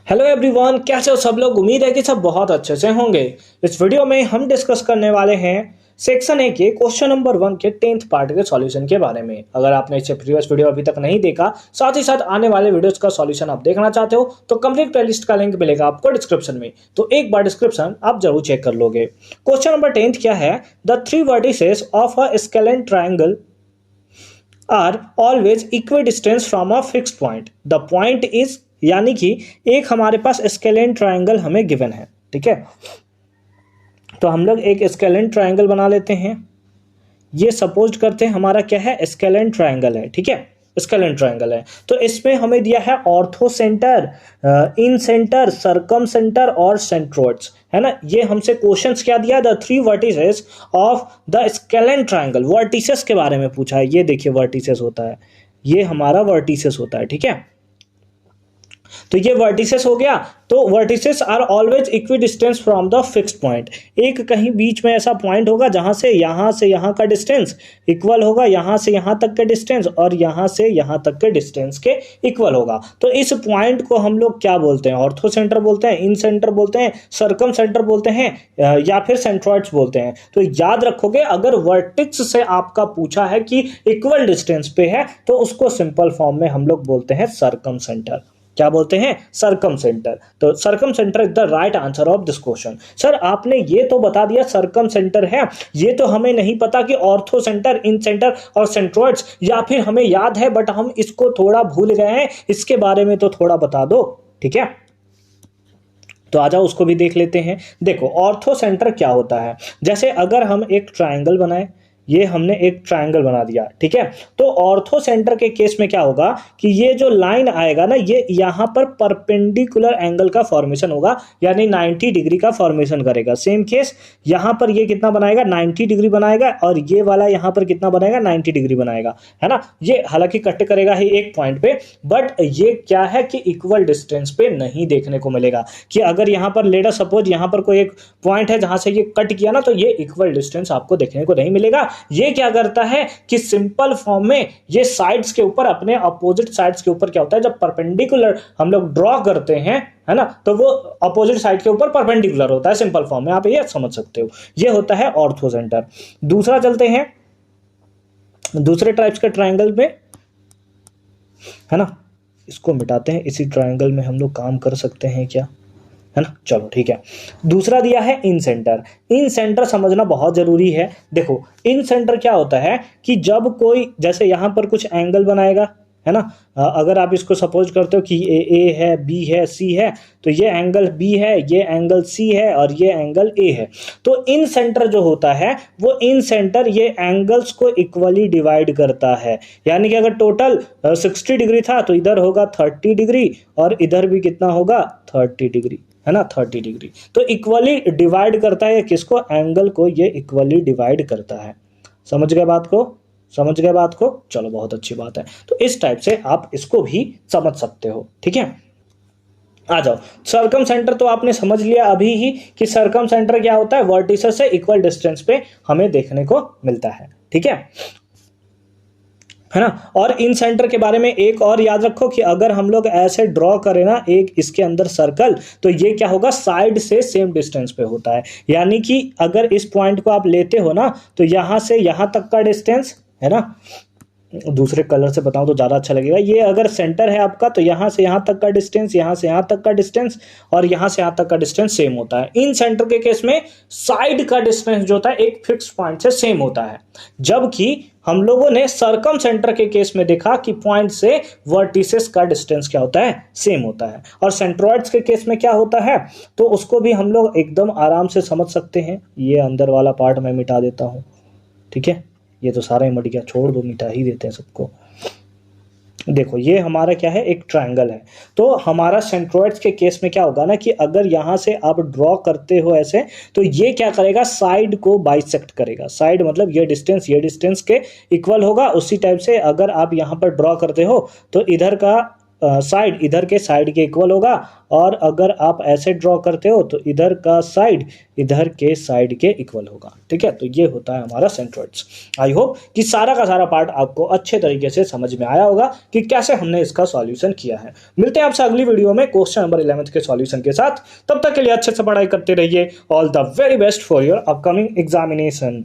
Hello everyone, कैसे हो सब लोग। उम्मीद है कि सब बहुत अच्छे से होंगे। इस वीडियो में हम डिस्कस करने वाले हैं सेक्शन ए के क्वेश्चन नंबर 1 के 10th पार्ट के सॉल्यूशन के बारे में। अगर आपने इससे प्रीवियस वीडियो अभी तक नहीं देखा, साथ ही साथ आने वाले वीडियोस का सॉल्यूशन आप देखना चाहते हो तो कंप्लीट प्लेलिस्ट का लिंक मिलेगा आपको डिस्क्रिप्शन में, तो एक बार डिस्क्रिप्शन आप जरूर चेक कर लोगे। क्वेश्चन नंबर 10 क्या है? The three vertices of a scalene triangle are always equidistance from a fixed point. The point is, यानी कि एक हमारे पास स्केलेन ट्राइंगल हमें गिवन है, ठीक है। तो हम लोग एक स्केलेन ट्राइंगल बना लेते हैं। ये सपोज करते हैं हमारा क्या है, स्केलेन ट्राइंगल है, ठीक है। स्केलेन ट्राइंगल है तो इसमें हमें दिया है ऑर्थो सेंटर, इन सेंटर, सरकम सेंटर और सेंट्रोइड्स, है ना। ये हमसे क्वेश्चंस क्या दिया? The three vertices of the scalene triangle. Vertices के बारे में पूछा है। ये देखिए वर्टिसेस होता है, ये हमारा वर्टिसेस होता है, ठीक है। तो ये वर्टिसेस हो गया। तो vertices are always equidistance from the fixed point. एक कहीं बीच में ऐसा पॉइंट होगा जहां से यहां का डिस्टेंस इक्वल होगा, यहां से यहां तक के डिस्टेंस और यहां से यहां तक के डिस्टेंस के इक्वल होगा। तो इस पॉइंट को हम लोग क्या बोलते हैं? ऑर्थो सेंटर बोलते हैं, इन सेंटर बोलते हैं, सरकम सेंटर बोलते हैं, या फिर सेंट्रॉइड्स बोलते हैं। तो याद रखोगे, अगर वर्टिक्स से आपका पूछा है कि इक्वल डिस्टेंस पे है तो उसको सिंपल फॉर्म में हम लोग बोलते हैं सरकम सेंटर। क्या बोलते हैं? Circum centre. तो circum centre is the right answer of this question. Sir आपने ये तो बता दिया सरकम सेंटर है, ये तो हमें नहीं पता कि ऑर्थो सेंटर, इन सेंटर और सेंट्रॉइड्स, या फिर हमें याद है बट हम इसको थोड़ा भूल गए हैं, इसके बारे में तो थोड़ा बता दो, ठीक है। तो आ जाओ उसको भी देख लेते हैं। देखो ऑर्थो सेंटर क्या होता है। जैसे अगर हम एक ट्राइंगल बनाए, ये हमने एक ट्राइंगल बना दिया, ठीक है। तो ऑर्थो सेंटर के केस में क्या होगा कि ये जो लाइन आएगा ना, ये यहां पर परपेंडिकुलर एंगल का फॉर्मेशन होगा, यानी 90 डिग्री का फॉर्मेशन करेगा। सेम केस यहां पर ये कितना बनाएगा? 90 डिग्री बनाएगा, और ये वाला यहां पर कितना बनाएगा? 90 डिग्री बनाएगा, है ना। ये हालांकि कट करेगा ही एक पॉइंट पे, बट ये क्या है कि इक्वल डिस्टेंस पे नहीं देखने को मिलेगा। कि अगर यहां पर लेट अस सपोज यहां पर कोई एक पॉइंट है जहां से ये कट किया ना, तो ये इक्वल डिस्टेंस आपको देखने को नहीं मिलेगा। ये क्या करता है कि सिंपल फॉर्म में ये साइड्स के ऊपर, अपने अपोजिट साइड्स के ऊपर क्या होता है, जब परपेंडिकुलर हम लोग ड्रॉ करते हैं, है ना, तो वो अपोजिट साइड के ऊपर परपेंडिकुलर होता है। सिंपल फॉर्म में आप ये समझ सकते हो। ये होता है ऑर्थो सेंटर। दूसरा चलते हैं दूसरे टाइप्स के ट्राइंगल में, है ना। इसको मिटाते हैं, इसी ट्राइंगल में हम लोग काम कर सकते हैं क्या, है ना। चलो ठीक है। दूसरा दिया है इन सेंटर। इन सेंटर समझना बहुत जरूरी है। देखो इन सेंटर क्या होता है कि जब कोई, जैसे यहां पर कुछ एंगल बनाएगा, है ना। अगर आप इसको सपोज करते हो कि ए है, बी है, सी है, तो ये एंगल बी है, ये एंगल सी है और ये एंगल ए है। तो इन सेंटर जो होता है, वो इन सेंटर ये एंगल्स को इक्वली डिवाइड करता है। यानी कि अगर टोटल 60 डिग्री था तो इधर होगा 30 डिग्री और इधर भी कितना होगा? 30 डिग्री, है ना, 30 डिग्री। तो इक्वली डिवाइड करता है किसको? एंगल को ये इक्वली डिवाइड करता है। समझ गए बात को? समझ गए बात को? चलो बहुत अच्छी बात है। तो इस टाइप से आप इसको भी समझ सकते हो, ठीक है। आ जाओ सरकम सेंटर। तो आपने समझ लिया अभी ही कि सरकम सेंटर क्या होता है। वर्टिसेस से इक्वल डिस्टेंस पे हमें देखने को मिलता है, ठीक है ना। और इन सेंटर के बारे में एक और याद रखो कि अगर हम लोग ऐसे ड्रॉ करें ना एक इसके अंदर सर्कल, तो ये क्या होगा? साइड से सेम डिस्टेंस पे होता है। यानी कि अगर इस पॉइंट को आप लेते हो ना, तो यहां से यहां तक का डिस्टेंस, है ना, दूसरे कलर से बताऊं तो ज्यादा अच्छा लगेगा। ये अगर सेंटर है आपका, तो यहां से यहां तक का डिस्टेंस, यहां से यहां तक का डिस्टेंस और यहां से यहां तक का डिस्टेंस सेम होता है। इन सेंटर के केस में साइड का डिस्टेंस जो होता है एक फिक्स पॉइंट से सेम होता है। जबकि हम लोगों ने सरकम सेंटर के केस में देखा कि पॉइंट से वर्टिसेस का डिस्टेंस क्या होता है? सेम होता है। और सेंट्रॉइड्स के केस में क्या होता है, तो उसको भी हम लोग एकदम आराम से समझ सकते हैं। ये अंदर वाला पार्ट मैं मिटा देता हूं, ठीक है। ये तो सारा ही मट गया, छोड़ दो, मिटा ही देते हैं सबको। देखो ये हमारा क्या है? एक ट्रायंगल है। तो हमारा सेंट्रॉइड्स के केस में क्या होगा ना कि अगर यहां से आप ड्रॉ करते हो ऐसे, तो ये क्या करेगा? साइड को बाइसेक्ट करेगा। साइड मतलब ये डिस्टेंस के इक्वल होगा। उसी टाइप से अगर आप यहां पर ड्रॉ करते हो तो इधर का साइड इधर के साइड के इक्वल होगा, और अगर आप ऐसे ड्रॉ करते हो तो इधर का साइड इधर के साइड के इक्वल होगा। ठीक है, तो ये होता है हमारा सेंट्रोइड्स। आई होप कि सारा का सारा पार्ट आपको अच्छे तरीके से समझ में आया होगा कि कैसे हमने इसका सॉल्यूशन किया है। मिलते हैं आपसे अगली वीडियो में क्वेश्चन नंबर 11 के सॉल्यूशन के साथ। तब तक के लिए अच्छे से पढ़ाई करते रहिए। All the very best for your upcoming examination.